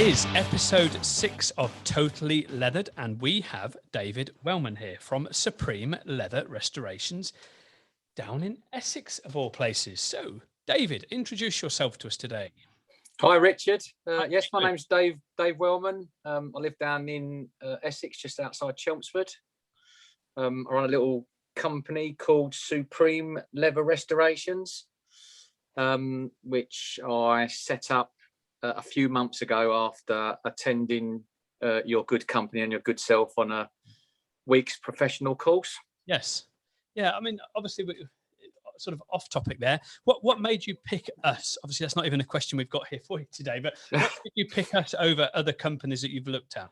is episode 6 of Totally Leathered, and we have David Wellman here from Supreme Leather Restorations down in Essex, of all places. So, David, introduce yourself to us today. Hi, Richard. Yes, my name's Dave Wellman. I live down in Essex, just outside Chelmsford. I run a little company called Supreme Leather Restorations, which I set up a few months ago after attending your good company and your good self on a week's professional course. Yes. Yeah, I mean, obviously, sort of off topic there. What made you pick us? Obviously, that's not even a question we've got here for you today, but what did you pick us over other companies that you've looked at?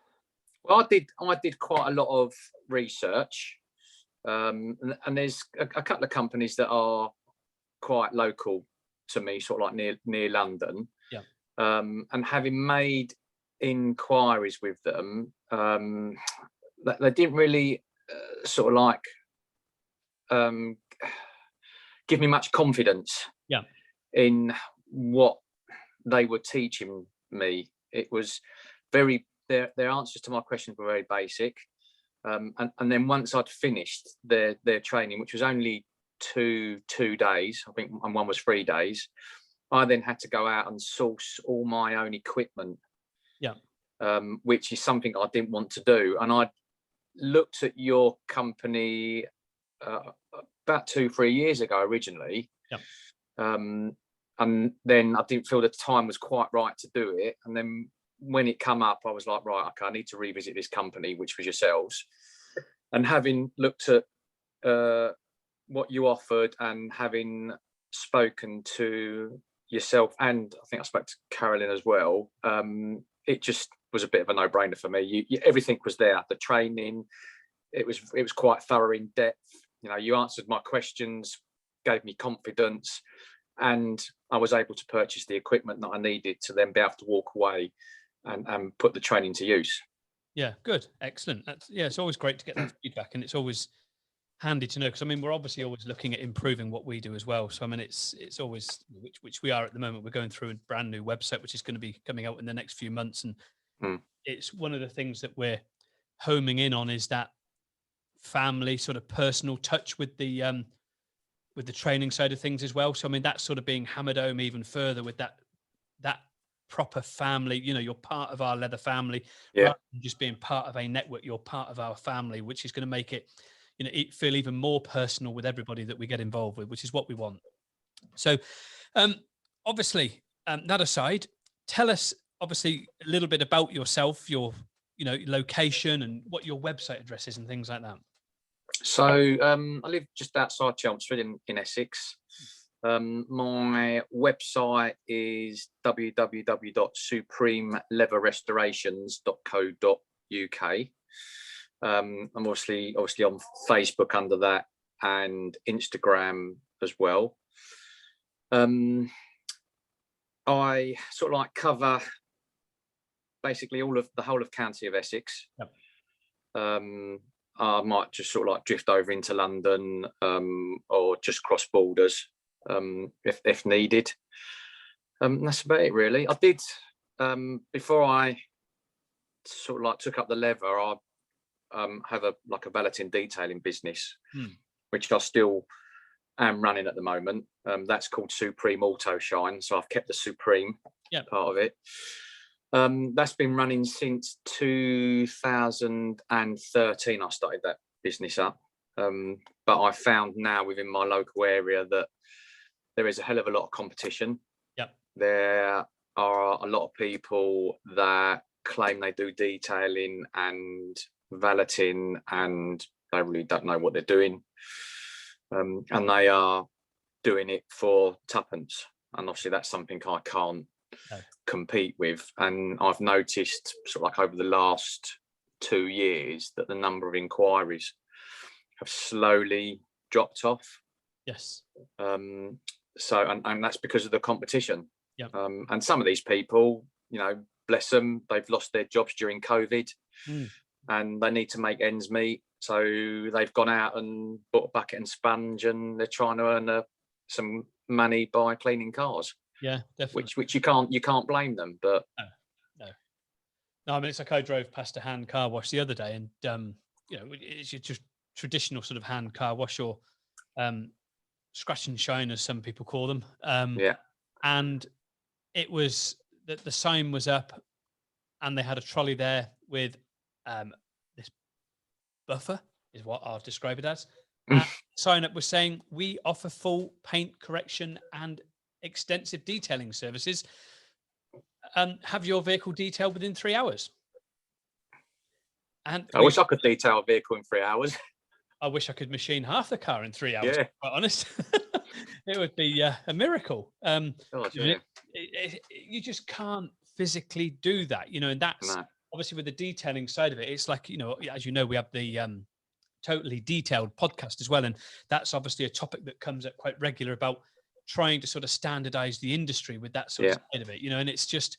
Well, I did quite a lot of research, and there's a couple of companies that are quite local to me, sort of like near London. Yeah. And having made inquiries with them, they didn't really sort of like give me much confidence. Yeah. In what they were teaching me. It was very, their answers to my questions were very basic. And then once I'd finished their training, which was only two days, I think, and one was 3 days, I then had to go out and source all my own equipment. Yeah. Which is something I didn't want to do. And I looked at your company about 2-3 years ago originally. Yeah. And then I didn't feel the time was quite right to do it. And then when it came up, I was like, right, okay, I need to revisit this company, which was yourselves. And having looked at what you offered and having spoken to yourself, and I think I spoke to Carolyn as well, it just was a bit of a no-brainer for me. Everything was there. The training, it was quite thorough, in depth. You know, you answered my questions, gave me confidence, and I was able to purchase the equipment that I needed to then be able to walk away and put the training to use. Yeah, good, excellent. It's always great to get that feedback, and it's always handy to know, because I mean, we're obviously always looking at improving what we do as well. So I mean, it's always, which we are at the moment. We're going through a brand new website which is going to be coming out in the next few months, and it's one of the things that we're homing in on is that family sort of personal touch with the training side of things as well. So I mean, that's sort of being hammered home even further with that proper family. You know, you're part of our leather family. Yeah. Rather than just being part of a network, you're part of our family, which is going to make it, you know, it feel even more personal with everybody that we get involved with, which is what we want. So obviously, that aside, tell us obviously a little bit about yourself, your location, and what your website address is and things like that. So I live just outside Chelmsford in Essex. My website is www.supremeleatherrestorations.co.uk. I'm obviously on Facebook under that, and Instagram as well. I sort of like cover basically the whole of County of Essex. Yep. I might just sort of like drift over into London, or just cross borders if needed. That's about it, really. I did before I sort of like took up the leather, I have a valeting detailing business, which I still am running at the moment. That's called Supreme Auto Shine. So I've kept the Supreme part of it. That's been running since 2013. I started that business up. But I found now within my local area that there is a hell of a lot of competition. Yep. There are a lot of people that claim they do detailing and valeting, and they really don't know what they're doing. And they are doing it for tuppence. And obviously that's something I can't compete with. And I've noticed sort of like over the last 2 years that the number of inquiries have slowly dropped off. Yes. So, and that's because of the competition. Yeah. And some of these people, you know, bless them, they've lost their jobs during COVID, and they need to make ends meet. So they've gone out and bought a bucket and sponge, and they're trying to earn some money by cleaning cars. Yeah, definitely. Which you can't blame them, but no. No, I mean, it's like I drove past a hand car wash the other day, and it's your just traditional sort of hand car wash, or scratch and shine, as some people call them. Yeah. And it was that the sign was up, and they had a trolley there with this buffer, is what I'll describe it as. And the sign up was saying, "We offer full paint correction and extensive detailing services. Have your vehicle detailed within 3 hours." And I wish I could detail a vehicle in 3 hours. I wish I could machine half the car in 3 hours, Yeah. to be quite honest. It would be a miracle. God, yeah. You just can't physically do that, and that's obviously with the detailing side of it. It's like, as you know, we have the Totally Detailed podcast as well. And that's obviously a topic that comes up quite regular about trying to sort of standardize the industry with that sort of side of it, and it's just,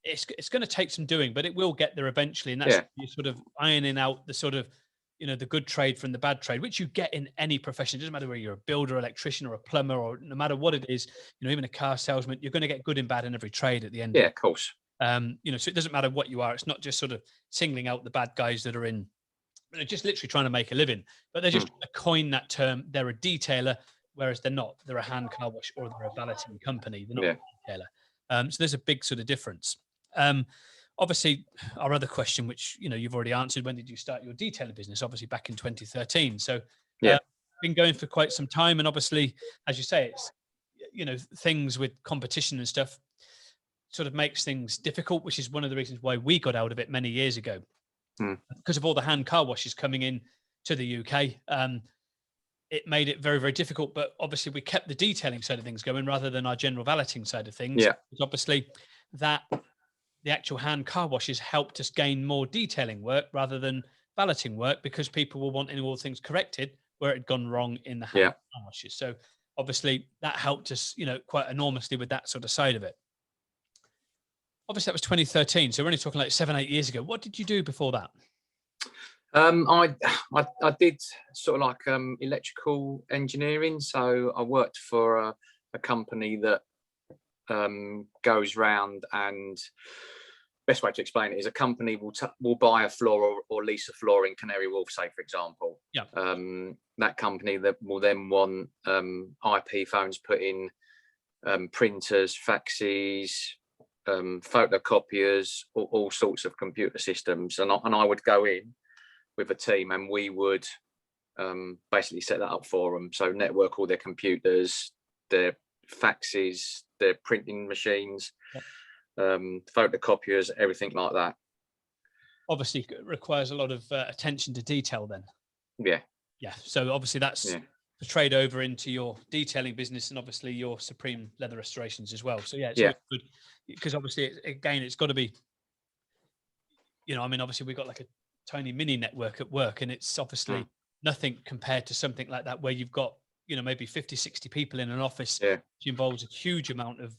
it's going to take some doing, but it will get there eventually. And that's you sort of ironing out the sort of, the good trade from the bad trade, which you get in any profession. It doesn't matter whether you're a builder, electrician, or a plumber, or no matter what it is, even a car salesman, you're going to get good and bad in every trade at the end. Yeah, of course. So it doesn't matter what you are. It's not just sort of singling out the bad guys that are in, they're just literally trying to make a living, but they're just trying to coin that term. They're a detailer, whereas they're not. They're a hand car wash, or they're a valeting company. They're not a detailer. So there's a big sort of difference. Obviously, our other question, which you've already answered, when did you start your detailing business? Obviously, back in 2013. So, been going for quite some time, and obviously, as you say, it's things with competition and stuff sort of makes things difficult, which is one of the reasons why we got out of it many years ago, because of all the hand car washes coming in to the UK. It made it very, very difficult, but obviously we kept the detailing side of things going rather than our general valeting side of things. Yeah. Because obviously that the actual hand car washes helped us gain more detailing work rather than valeting work, because people were wanting all things corrected where it had gone wrong in the hand car washes. So obviously that helped us, quite enormously with that sort of side of it. Obviously that was 2013. So we're only talking like 7-8 years ago. What did you do before that? I did sort of like electrical engineering. So I worked for a company that goes round, and best way to explain it is a company will buy a floor or lease a floor in Canary Wharf, say, for example. Yeah. That company that will then want IP phones put in, printers, faxes, photocopiers, all sorts of computer systems, and I would go in with a team, and we would basically set that up for them. So network all their computers, their faxes, their printing machines, photocopiers, everything like that. Obviously it requires a lot of attention to detail then. Yeah. So obviously that's portrayed over into your detailing business, and obviously your Supreme Leather Restorations as well. So it's good, because obviously again, it's got to be, obviously we've got like a tiny mini network at work, and it's obviously nothing compared to something like that where you've got, maybe 50-60 people in an office, which involves a huge amount of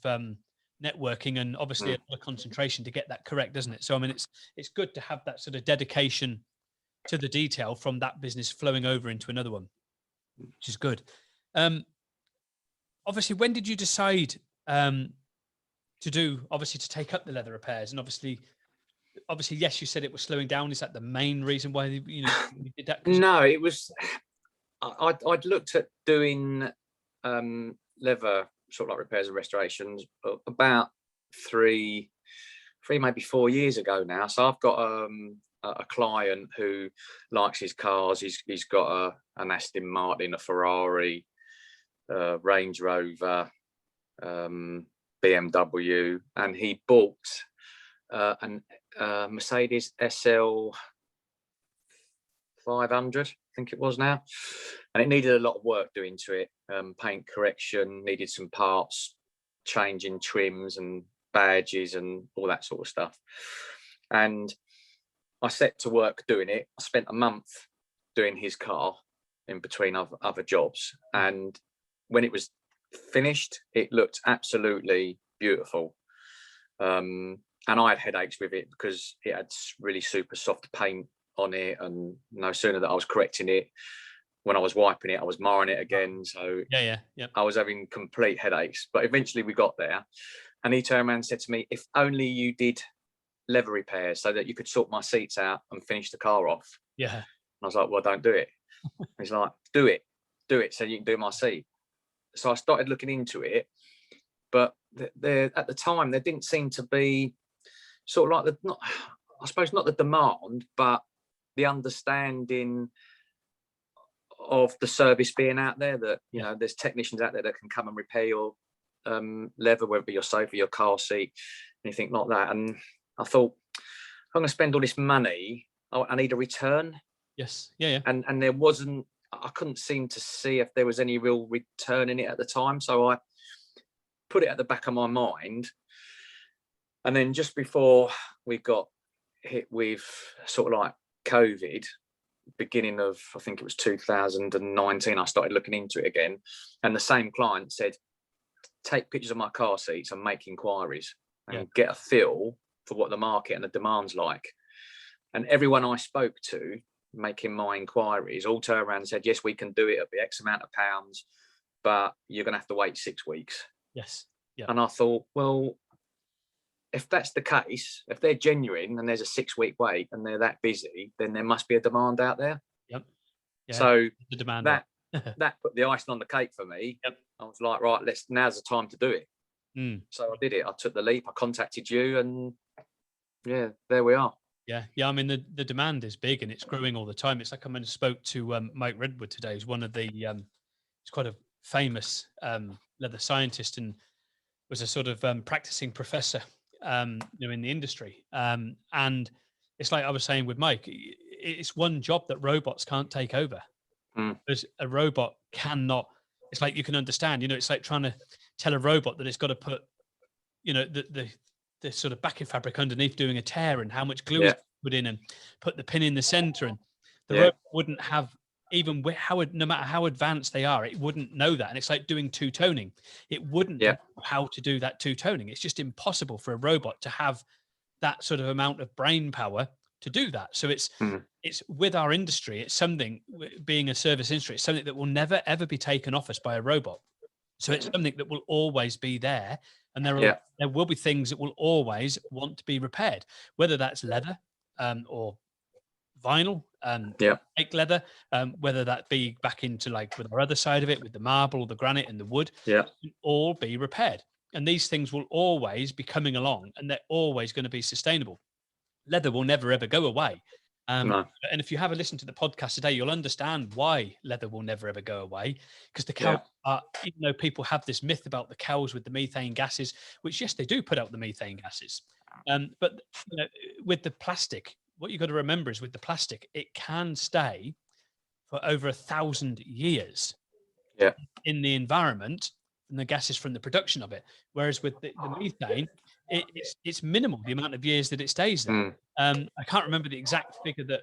networking, and obviously a lot of concentration to get that correct, doesn't it? So it's good to have that sort of dedication to the detail from that business flowing over into another one, which is good. Obviously, when did you decide to take up the leather repairs? And obviously, yes, you said it was slowing down. Is that the main reason why you did that? No, it was. I'd looked at doing leather sort of like repairs and restorations about three, maybe 4 years ago now. So I've got a client who likes his cars. He's got an Aston Martin, a Ferrari, Range Rover, BMW, and he bought an Mercedes SL 500, I think it was now, and it needed a lot of work doing to it, paint correction, needed some parts, changing trims and badges and all that sort of stuff. And I set to work doing it. I spent a month doing his car in between other jobs, and when it was finished, it looked absolutely beautiful. And I had headaches with it because it had really super soft paint on it, and no sooner that I was correcting it, when I was wiping it, I was marring it again. So I was having complete headaches. But eventually we got there, and he turned around and said to me, "If only you did leather repairs so that you could sort my seats out and finish the car off. Yeah. And I was like, well, don't do it. He's like, do it so you can do my seat. So I started looking into it, but there at the time there didn't seem to be sort of like not the demand, but the understanding of the service being out there, that you know there's technicians out there that can come and repair your leather, whether it be your sofa, your car seat, anything like that. And I thought, if I'm going to spend all this money, I need a return. Yes. Yeah. And there wasn't, I couldn't seem to see if there was any real return in it at the time. So I put it at the back of my mind. And then just before we got hit with sort of like COVID, beginning of, I think it was 2019, I started looking into it again. And the same client said, take pictures of my car seats and make inquiries and get a feel for what the market and the demand's like. And everyone I spoke to making my inquiries all turned around and said, yes, we can do it. It'll be X amount of pounds, but you're going to have to wait 6 weeks. Yes. Yeah. And I thought, well, if that's the case, if they're genuine and there's a 6 week wait and they're that busy, then there must be a demand out there. Yep. Yeah. So the demand that put the icing on the cake for me. Yep. I was like, right, now's the time to do it. So I did it. I took the leap. I contacted you, and yeah, there we are. Yeah. I mean, the demand is big and it's growing all the time. It's like I spoke to Mike Redwood today. He's one of the he's quite a famous leather scientist and was a sort of practicing professor, in the industry. And it's like I was saying with Mike, it's one job that robots can't take over. Because a robot cannot. It's like you can understand. It's like trying to tell a robot that it's got to put, the sort of backing fabric underneath doing a tear and how much glue is put in and put the pin in the center, and the robot wouldn't have, even no matter how advanced they are, it wouldn't know that. And it's like doing two-toning. It wouldn't know how to do that two-toning. It's just impossible for a robot to have that sort of amount of brain power to do that. So it's with our industry, it's something, being a service industry, it's something that will never ever be taken off us by a robot. So it's something that will always be there, and there will be things that will always want to be repaired, whether that's leather or vinyl, fake leather, whether that be back into like with our other side of it, with the marble, the granite and the wood, all be repaired. And these things will always be coming along, and they're always going to be sustainable. Leather will never ever go away. No. And if you have a listen to the podcast today, you'll understand why leather will never ever go away. Because the cow, even though people have this myth about the cows with the methane gases, which yes, they do put out the methane gases. But with the plastic, what you've got to remember is with the plastic, it can stay for over 1,000 years in the environment, and the gases from the production of it. Whereas with the methane, it's minimal, the amount of years that it stays there. I can't remember the exact figure that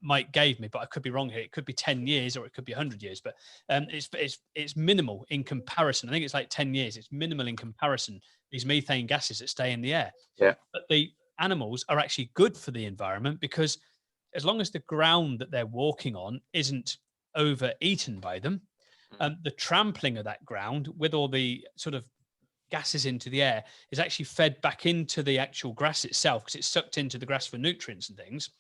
Mike gave me, but I could be wrong here. It could be 10 years or it could be 100 years, but it's minimal in comparison. I think it's like 10 years. It's minimal in comparison, these methane gases that stay in the air. Yeah. But the animals are actually good for the environment, because as long as the ground that they're walking on isn't overeaten by them, the trampling of that ground with all the sort of gases into the air is actually fed back into the actual grass itself, because it's sucked into the grass for nutrients and things.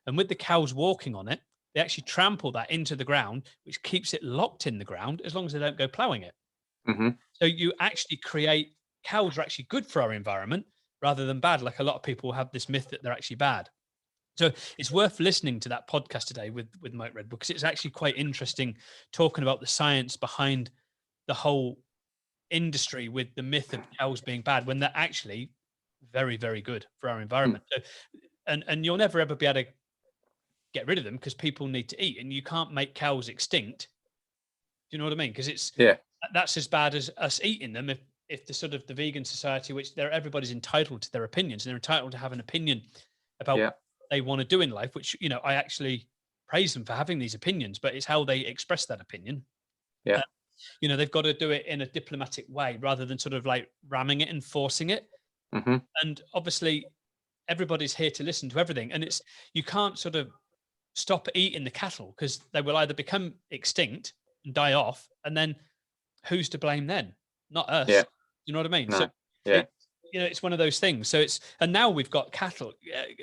And with the cows walking on it, they actually trample that into the ground, which keeps it locked in the ground as long as they don't go ploughing it. So you actually create, cows are actually good for our environment rather than bad. Like a lot of people have this myth that they're actually bad. So it's worth listening to that podcast today with Mike Redwood, because it's actually quite interesting talking about the science behind the whole industry with the myth of cows being bad, when they're actually very, very good for our environment. So, and you'll never ever be able to get rid of them, because people need to eat, and you can't make cows extinct. Do you know what I mean? Because that's as bad as us eating them. If the sort of the vegan society, which everybody's entitled to their opinions, and they're entitled to have an opinion about what they want to do in life, which I actually praise them for having these opinions, but it's how they express that opinion. They've got to do it in a diplomatic way rather than sort of like ramming it and forcing it. And obviously everybody's here to listen to everything, and you can't sort of stop eating the cattle, because they will either become extinct and die off, and then who's to blame then? Not us. You know what I mean? No. So it's one of those things. So and now we've got cattle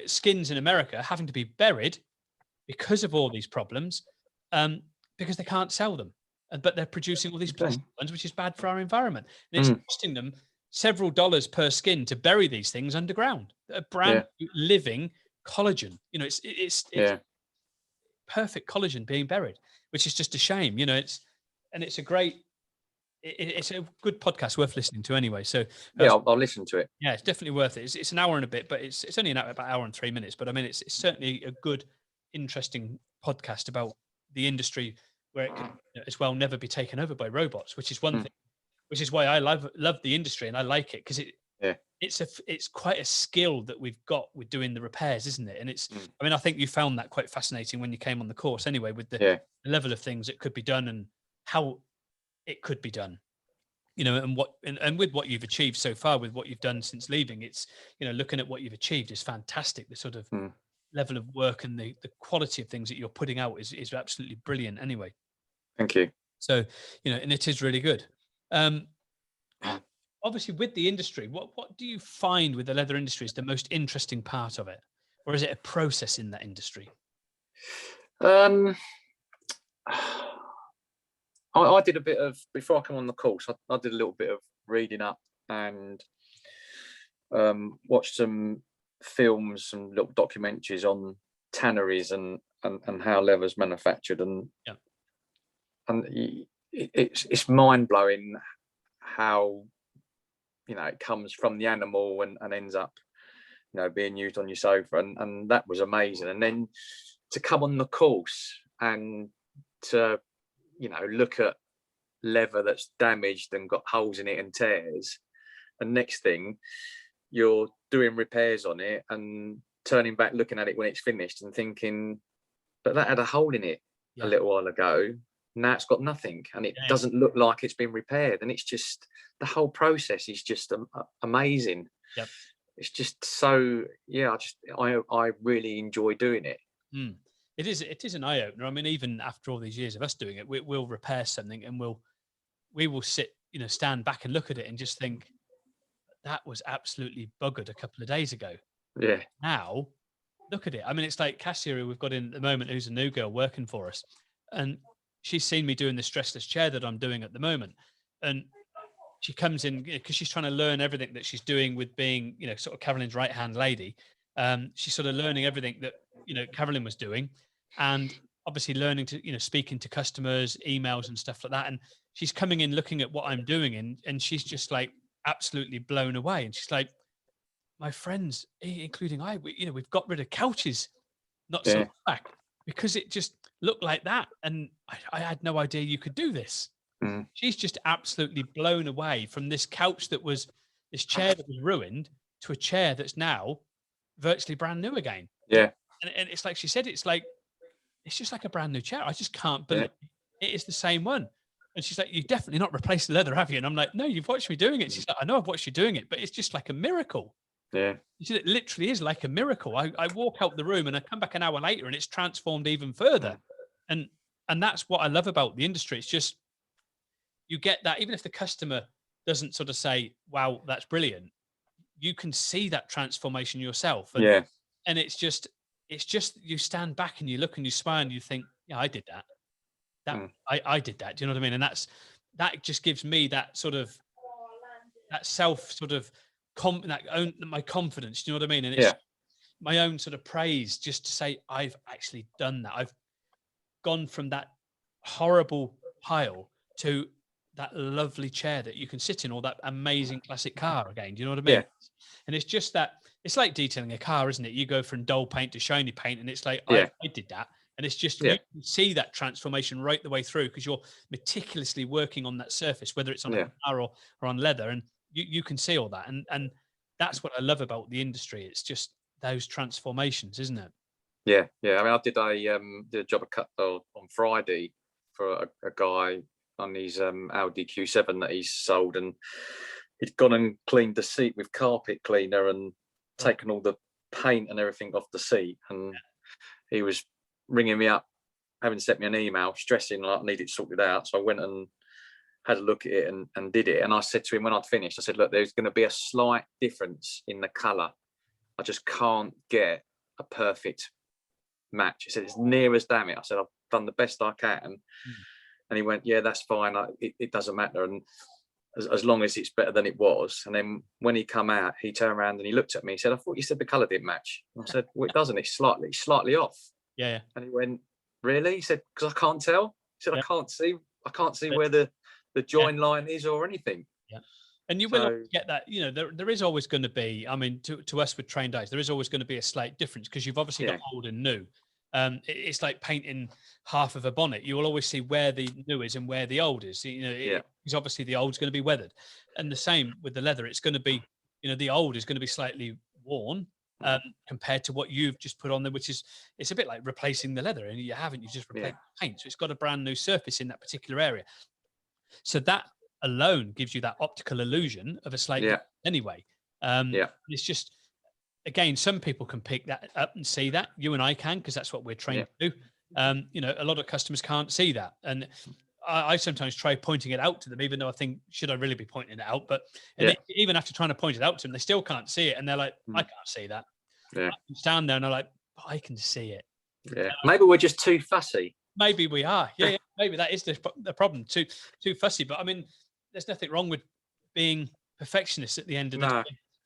skins in America having to be buried because of all these problems, because they can't sell them, but they're producing all these plastic ones, which is bad for our environment. And it's costing them several dollars per skin to bury these things underground. A brand new living collagen. It's perfect collagen being buried, which is just a shame. It's a great. It's a good podcast worth listening to anyway. So I'll listen to it. Yeah, it's definitely worth it. It's an hour and a bit, but it's only about an hour and 3 minutes. But I mean, it's certainly a good, interesting podcast about the industry where it can as well never be taken over by robots, which is one thing, which is why I love the industry and I like it, because it's quite a skill that we've got with doing the repairs, isn't it? And I mean, I think you found that quite fascinating when you came on the course anyway, with the level of things that could be done and how it could be done, and with what you've achieved so far, with what you've done since leaving, it's, looking at what you've achieved is fantastic. The sort of level of work and the quality of things that you're putting out is absolutely brilliant anyway. Thank you. So, and it is really good. Obviously with the industry, what do you find with the leather industry is the most interesting part of it? Or is it a process in that industry? I did a bit of, before I come on the course, I did a little bit of reading up and watched some films, some little documentaries on tanneries and how leather's manufactured, and it's mind-blowing how it comes from the animal and ends up being used on your sofa, and that was amazing. And then to come on the course and to look at leather that's damaged and got holes in it and tears, and next thing you're doing repairs on it and turning back, looking at it when it's finished and thinking, but that had a hole in it a little while ago, now it's got nothing, and it doesn't look like it's been repaired. And it's just, the whole process is just amazing. It's just so, I really enjoy doing it. It is an eye-opener. I mean, even after all these years of us doing it, we'll repair something and we will sit, stand back and look at it and just think, that was absolutely buggered a couple of days ago. Now look at it. I mean, it's like Cassia, who we've got in at the moment, who's a new girl working for us, and she's seen me doing the stressless chair that I'm doing at the moment, and she comes in because she's trying to learn everything that she's doing with being, sort of Carolyn's right hand lady. She's sort of learning everything that Carolyn was doing, and obviously learning to speaking to customers, emails and stuff like that. And she's coming in looking at what I'm doing, and she's just like absolutely blown away. And she's like, my friends, including we've got rid of couches not so long back because it just looked like that, and I had no idea you could do this. She's just absolutely blown away from this couch that was, this chair that was ruined, to a chair that's now virtually brand new again. And it's like she said, it's just like a brand new chair. I just can't believe it is the same one. And she's like, you've definitely not replaced the leather, have you? And I'm like, no, you've watched me doing it. She's like, I know I've watched you doing it, but it's just like a miracle. She said, it literally is like a miracle. I walk out the room and I come back an hour later and it's transformed even further. And that's what I love about the industry. It's just, you get that, even if the customer doesn't sort of say, wow, that's brilliant, you can see that transformation yourself. And it's just, you stand back and you look and you smile and you think, yeah, I did that. I did that. Do you know what I mean? And that just gives me that sort of, that self sort of my confidence. Do you know what I mean? And it's my own sort of praise, just to say, I've actually done that. I've gone from that horrible pile to that lovely chair that you can sit in, or that amazing classic car again. Do you know what I mean? And it's just that, it's like detailing a car, isn't it? You go from dull paint to shiny paint, and it's like, I did that. And it's just, you can see that transformation right the way through, because you're meticulously working on that surface, whether it's on a car or on leather, and you can see all that. And that's what I love about the industry. It's just those transformations, isn't it? I mean, I did a job on Friday for a guy on his Audi Q7 that he's sold, and he'd gone and cleaned the seat with carpet cleaner and taken all the paint and everything off the seat, and he was ringing me up, having sent me an email stressing like I needed it sorted out. So I went and had a look at it and did it. And I said to him when I'd finished, I said, look, there's going to be a slight difference in the colour. I just can't get a perfect match. He said, it's near as damn it. I said, I've done the best I can. And he went, yeah, that's fine. It doesn't matter. And as long as it's better than it was. And then when he come out, he turned around and he looked at me. He said, I thought you said the colour didn't match. And I said, well, it doesn't. It's slightly off. Yeah. And he went, really? He said, because I can't tell. He said, I can't see where the join line is or anything. Yeah. And you will get that, there is always going to be, I mean, to us with trained eyes, there is always going to be a slight difference because you've obviously got old and new. It's like painting half of a bonnet. You will always see where the new is and where the old is. Because obviously the old's going to be weathered. And the same with the leather. It's going to be, the old is going to be slightly worn compared to what you've just put on there, which is, it's a bit like replacing the leather, and you've just replaced the paint. So it's got a brand new surface in that particular area. So that alone gives you that optical illusion of a slight anyway. It's just, again, some people can pick that up and see that. You and I can, because that's what we're trained to do. A lot of customers can't see that. And I sometimes try pointing it out to them, even though I think, should I really be pointing it out? But even after trying to point it out to them, they still can't see it. And they're like, I can't see that. I can stand there and they're like, I can see it. Maybe we're just too fussy. Maybe we are. Maybe that is the problem. Too fussy. But I mean, there's nothing wrong with being perfectionists at the end of the day.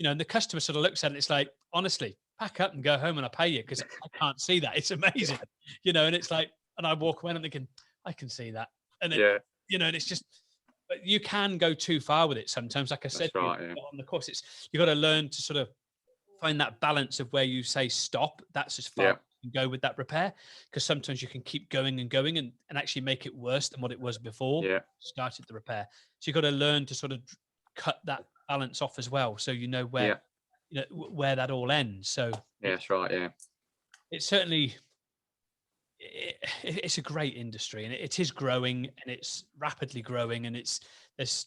And the customer sort of looks at it. It's like, honestly, pack up and go home and I'll pay you because I can't see that. It's amazing, and it's like, and I walk away and I'm thinking, I can see that. And and it's just, but you can go too far with it sometimes. Like I said, on the course, you've got to learn to sort of find that balance of where you say stop. That's as far as you can go with that repair, because sometimes you can keep going and actually make it worse than what it was before you started the repair. So you've got to learn to sort of cut that balance off as well, so where where that all ends. So that's right. It's certainly it's a great industry, and it is growing, and it's rapidly growing, and there's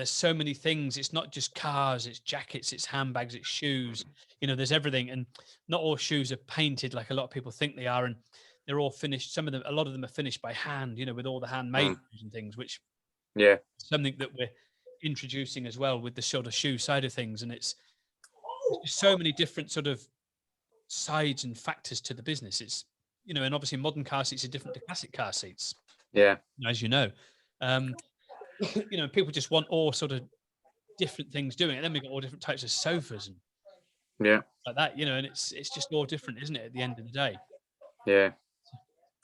so many things. It's not just cars, it's jackets, it's handbags, it's shoes, there's everything. And not all shoes are painted like a lot of people think they are, and they're all finished. A lot of them are finished by hand, with all the handmade and things, which something that we're introducing as well with the sort of shoe side of things. And it's so many different sort of sides and factors to the business. It's and obviously modern car seats are different to classic car seats, as people just want all sort of different things doing it. And then we've got all different types of sofas and like that, and it's just all different, isn't it, at the end of the day?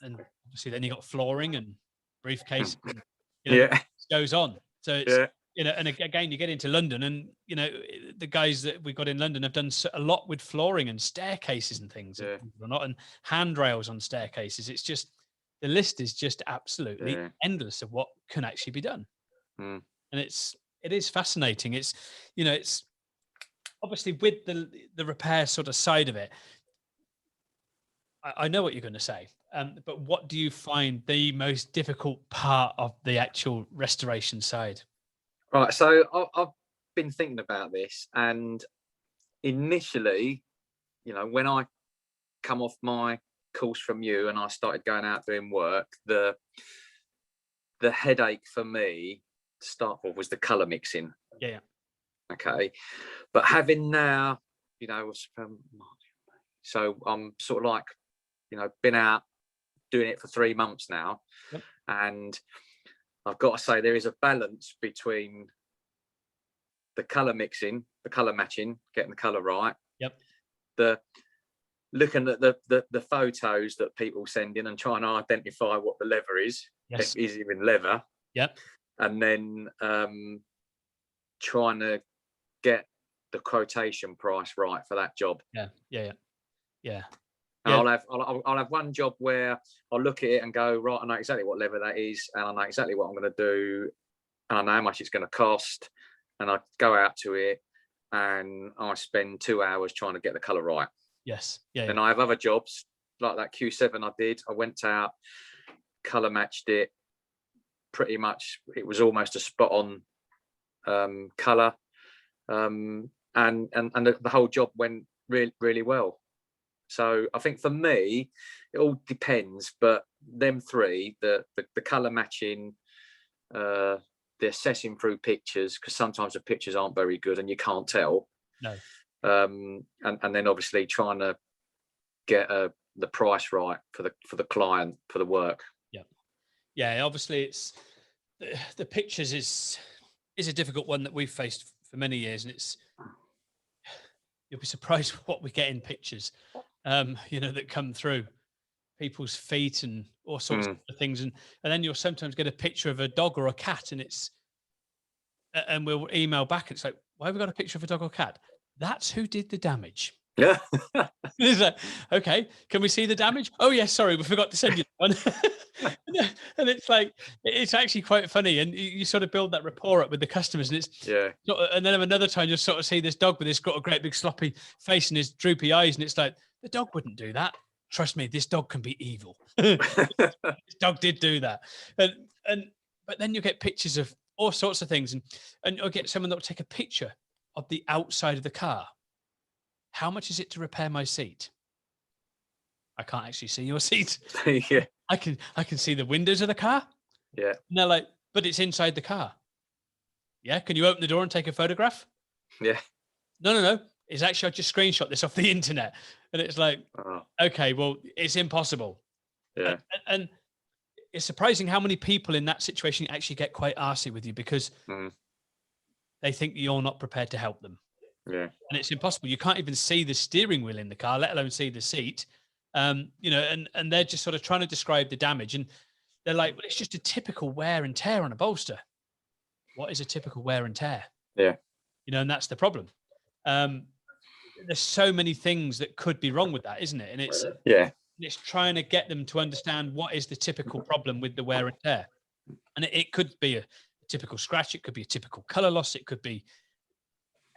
And obviously then you got flooring and briefcase and, it goes on. So it's and again, you get into London, and the guys that we got in London have done a lot with flooring and staircases and things, and handrails on staircases. It's just, the list is just absolutely endless of what can actually be done. And it is fascinating. It's it's obviously with the repair sort of side of it. I know what you're going to say, but what do you find the most difficult part of the actual restoration side? Right, so I've been thinking about this, and initially, when I come off my course from you and I started going out doing work, the headache for me to start with was the colour mixing. Okay, but having now, so I'm sort of like, been out doing it for 3 months now, and I've got to say there is a balance between the colour mixing, the colour matching, getting the colour right. The looking at the photos that people send in and trying to identify what the leather is. Is even leather. And then trying to get the quotation price right for that job. And I'll have one job where I'll look at it and go, right, I know exactly what leather that is, and I know exactly what I'm going to do, and I know how much it's going to cost, and I go out to it, and I spend 2 hours trying to get the colour right. And I have other jobs, like that Q7 I did. I went out, colour matched it, pretty much. It was almost a spot on colour, and the whole job went really, really well. So I think for me, it all depends, but them three, the colour matching, the assessing through pictures, because sometimes the pictures aren't very good and you can't tell. No. And then obviously trying to get the price right for the client for the work. Yeah. Obviously, it's the pictures is a difficult one that we've faced for many years, and you'll be surprised what we get in pictures, that come through people's feet and all sorts of things, and then you'll sometimes get a picture of a dog or a cat, and we'll email back. It's like, why have we got a picture of a dog or cat? That's who did the damage. Yeah. It's like, okay, can we see the damage? Oh yes, sorry, we forgot to send you one. And it's like, it's actually quite funny, and you sort of build that rapport up with the customers, and and then another time you'll sort of see this dog with this got a great big sloppy face and his droopy eyes, and it's like, the dog wouldn't do that. Trust me, this dog can be evil. This dog did do that. But then you get pictures of all sorts of things, and you'll get someone that will take a picture of the outside of the car. How much is it to repair my seat? I can't actually see your seat. Yeah. I can see the windows of the car. Yeah. And they're like, but it's inside the car. Yeah. Can you open the door and take a photograph? Yeah. No. It's actually, I just screenshot this off the internet. And it's like, okay, well, it's impossible. Yeah. And it's surprising how many people in that situation actually get quite arsey with you, because they think you're not prepared to help them. Yeah. And it's impossible. You can't even see the steering wheel in the car, let alone see the seat. And they're just sort of trying to describe the damage. And they're like, well, it's just a typical wear and tear on a bolster. What is a typical wear and tear? Yeah. And that's the problem. There's so many things that could be wrong with that, isn't it? And it's trying to get them to understand what is the typical problem with the wear and tear. And it could be a typical scratch. It could be a typical color loss. It could be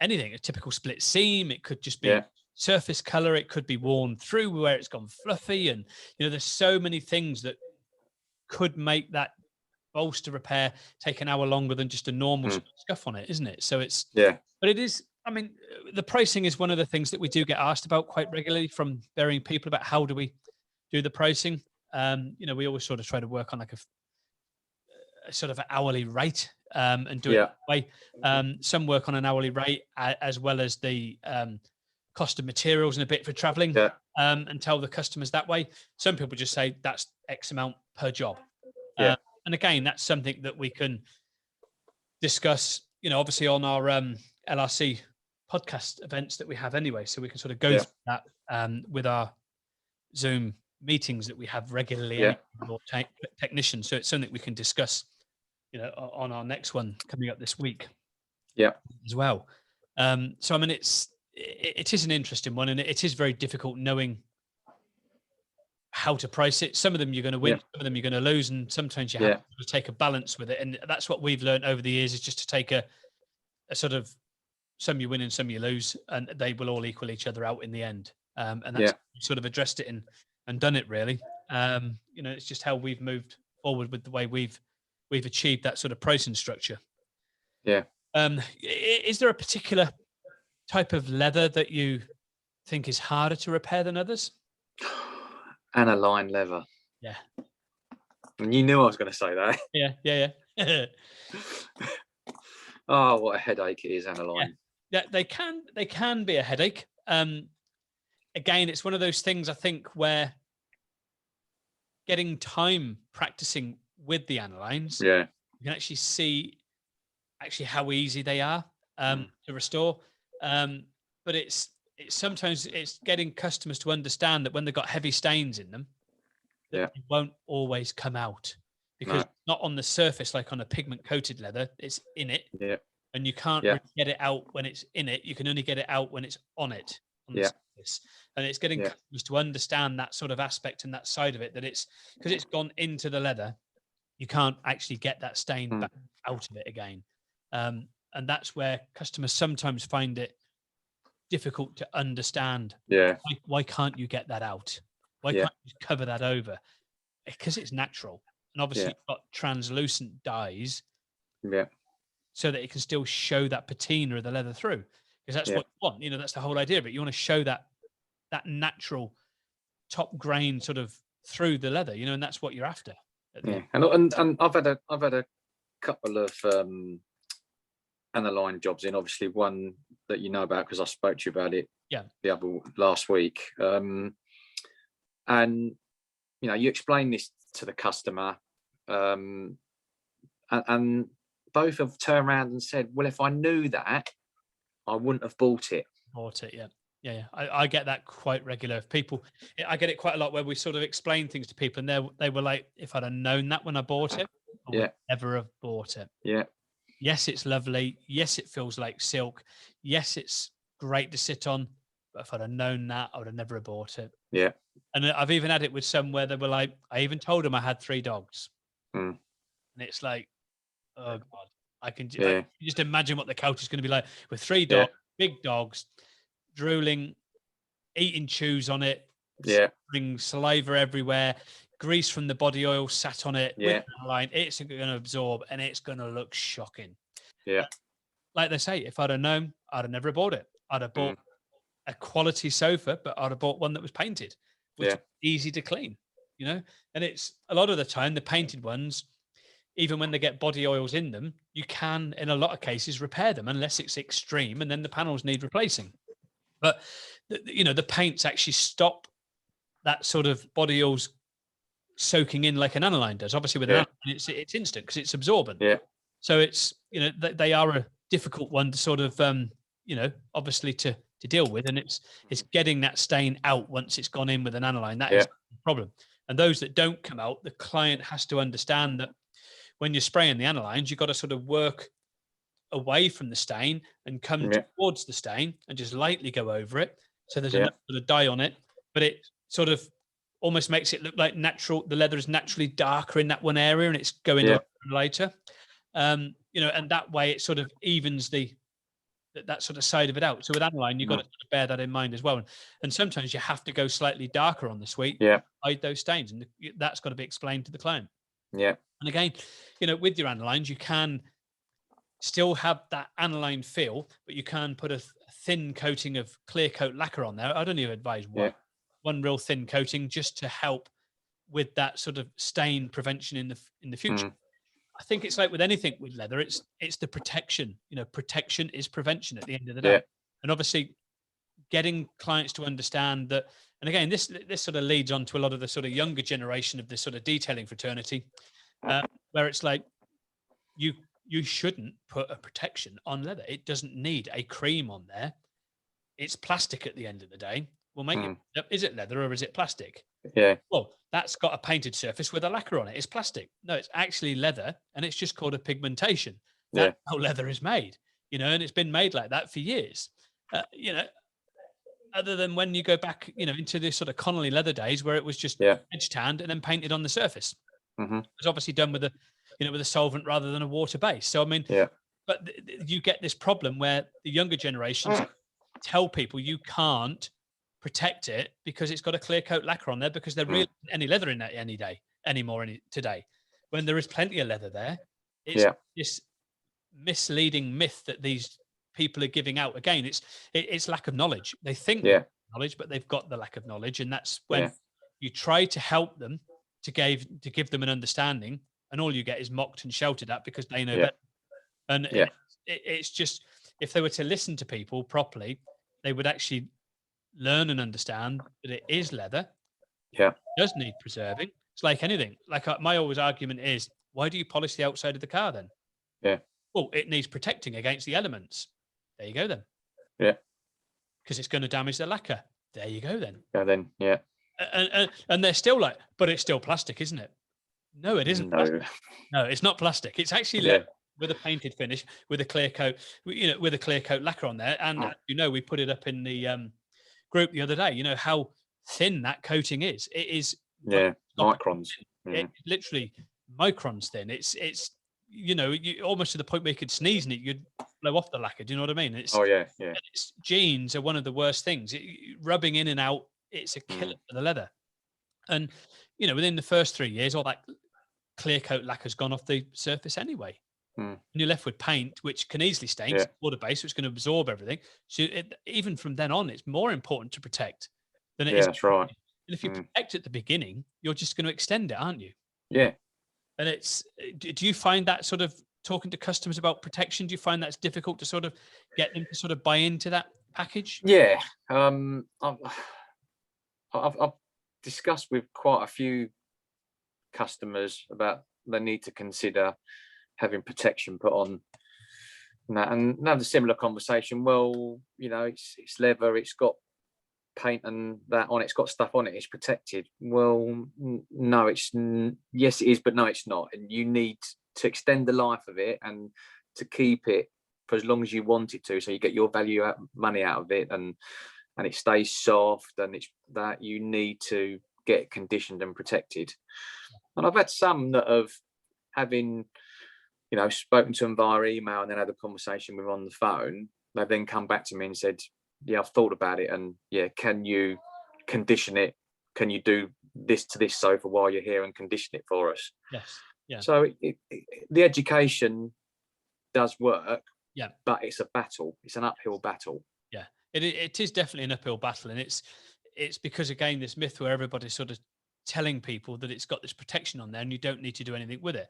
anything, a typical split seam. It could just be surface color. It could be worn through where it's gone fluffy. And, there's so many things that could make that bolster repair take an hour longer than just a normal scuff on it, isn't it? So but it is, I mean, the pricing is one of the things that we do get asked about quite regularly from varying people about how do we do the pricing. We always sort of try to work on like a sort of an hourly rate and do it that way. Some work on an hourly rate as well as the cost of materials and a bit for traveling and tell the customers that way. Some people just say that's X amount per job. And again, that's something that we can discuss, obviously on our LRC podcast events that we have anyway. So we can sort of go through that with our Zoom meetings that we have regularly with technicians. So it's something we can discuss, on our next one coming up this week. As well. So I mean, it is an interesting one, and it is very difficult knowing how to price it. Some of them you're going to win, some of them you're going to lose, and sometimes you have to take a balance with it. And that's what we've learned over the years, is just to take a sort of, some you win and some you lose, and they will all equal each other out in the end. And that's sort of addressed it and done it really. It's just how we've moved forward with the way we've achieved that sort of pricing structure. Is there a particular type of leather that you think is harder to repair than others? Aniline leather. Yeah. And you knew I was going to say that. Yeah. Oh, what a headache it is, aniline. Yeah, they can be a headache. Again, it's one of those things, I think, where getting time practicing with the anilines, you can actually see how easy they are to restore. But it's sometimes it's getting customers to understand that when they've got heavy stains in them, that they won't always come out, because it's not on the surface like on a pigment coated leather. It's in it, and you can't really get it out when it's in it. You can only get it out when it's on it, on the surface. And it's getting customers to understand that sort of aspect and that side of it, that it's because it's gone into the leather, you can't actually get that stain back out of it again. And that's where customers sometimes find it difficult to understand. Why can't you get that out? Why can't you cover that over? Because it's natural. And obviously you've got translucent dyes so that it can still show that patina of the leather through. Because that's what you want. That's the whole idea of it. You want to show that natural top grain sort of through the leather, and that's what you're after. And I've had a couple of aniline jobs in, obviously one that you know about because I spoke to you about it last week. And you know, you explain this to the customer, and both have turned around and said, well, if I knew that, I wouldn't have bought it. Yeah. I get that quite regular. If people, I get it quite a lot where we sort of explain things to people and they were like, if I'd have known that when I bought it, I would never have bought it. Yeah. Yes, it's lovely. Yes, it feels like silk. Yes, it's great to sit on. But if I'd have known that, I would have never have bought it. Yeah. And I've even had it with some where they were like, I even told them I had 3 dogs. Mm. And it's like, oh God, I can just imagine what the couch is going to be like with 3 dogs, big dogs, drooling, eating chews on it, bring saliva everywhere, grease from the body oil sat on it. With the line, it's going to absorb and it's going to look shocking. Yeah. Like they say, if I'd have known, I'd have never bought it. I'd have bought a quality sofa, but I'd have bought one that was painted, which is easy to clean, you know? And it's a lot of the time, the painted ones, even when they get body oils in them, you can, in a lot of cases, repair them unless it's extreme and then the panels need replacing. But, you know, the paints actually stop that sort of body oils soaking in like an aniline does. Obviously, with an aniline, it's instant because it's absorbent. Yeah. So it's, you know, they are a difficult one to sort of, you know, obviously to deal with. And it's getting that stain out once it's gone in with an aniline. That is the problem. And those that don't come out, the client has to understand that when you're spraying the anilines, you've got to sort of work away from the stain and come towards the stain and just lightly go over it. So there's enough sort of dye on it, but it sort of almost makes it look like natural. The leather is naturally darker in that one area and it's going later. You know, and that way it sort of evens that sort of side of it out. So with aniline, you've got to sort of bear that in mind as well. And sometimes you have to go slightly darker on the suite, hide those stains, and that's got to be explained to the client. Yeah. And again, you know, with your anilines, you can still have that aniline feel, but you can put a thin coating of clear coat lacquer on there. I'd only advise one real thin coating just to help with that sort of stain prevention in the future. I think it's like with anything with leather, it's the protection. You know, protection is prevention at the end of the day. And obviously getting clients to understand that, and again, this sort of leads on to a lot of the sort of younger generation of this sort of detailing fraternity, where it's like you shouldn't put a protection on leather. It doesn't need a cream on there. It's plastic at the end of the day. We'll make it. Is it leather or is it plastic? Yeah. Well, that's got a painted surface with a lacquer on it. It's plastic. No, it's actually leather, and it's just called a pigmentation. That's how leather is made, you know, and it's been made like that for years. You know, other than when you go back, you know, into this sort of Connolly leather days where it was just edge tanned and then painted on the surface. It's obviously done with with a solvent rather than a water base. So I mean, but you get this problem where the younger generations tell people you can't protect it because it's got a clear coat lacquer on there because there really isn't any leather in that today. When there is plenty of leather there, it's this misleading myth that these people are giving out. Again, it's lack of knowledge. They think they have knowledge, but they've got the lack of knowledge, and that's when you try to help them to give them an understanding, and all you get is mocked and shouted at because they know better. And it's just, if they were to listen to people properly, they would actually learn and understand that it is leather. It does need preserving. It's like anything. Like my always argument is, why do you polish the outside of the car then? Well, it needs protecting against the elements. There you go then. Because it's going to damage the lacquer. There you go then. And they're still like, but it's still plastic, isn't it? No, it isn't. No, it's not plastic. It's actually leather with a painted finish, with a clear coat, with a clear coat lacquer on there. And we put it up in the group the other day. You know how thin that coating is. It is microns. It's literally microns thin. It's you almost to the point where you could sneeze in it, you'd blow off the lacquer. Do you know what I mean? It's jeans are one of the worst things. Rubbing in and out, it's a killer for the leather. And within the first 3 years, all that clear coat lacquer's gone off the surface anyway. And you're left with paint, which can easily stain, water based, which can absorb everything. So even from then on, it's more important to protect than it is. That's right. And if you protect at the beginning, you're just going to extend it, aren't you? Yeah. And do you find that sort of talking to customers about protection? Do you find that's difficult to sort of get them to sort of buy into that package? Yeah. I've discussed with quite a few customers about they need to consider having protection put on that, and have a similar conversation. Well, it's leather, it's got paint and that on it, it's got stuff on it, it's protected. Well, no, yes it is, but no it's not, and you need to extend the life of it and to keep it for as long as you want it to, so you get your money out of it, and it stays soft, and it's that you need to get it conditioned and protected. And I've had some that have, having spoken to them via email and then had a conversation with them on the phone, they've then come back to me and said, yeah, I've thought about it, and yeah, can you condition it? Can you do this to this sofa while you're here and condition it for us? Yes. Yeah. So the education does work. Yeah. But it's a battle. It's an uphill battle. Yeah. It is definitely an uphill battle, and it's because, again, this myth where everybody's sort of telling people that it's got this protection on there and you don't need to do anything with it.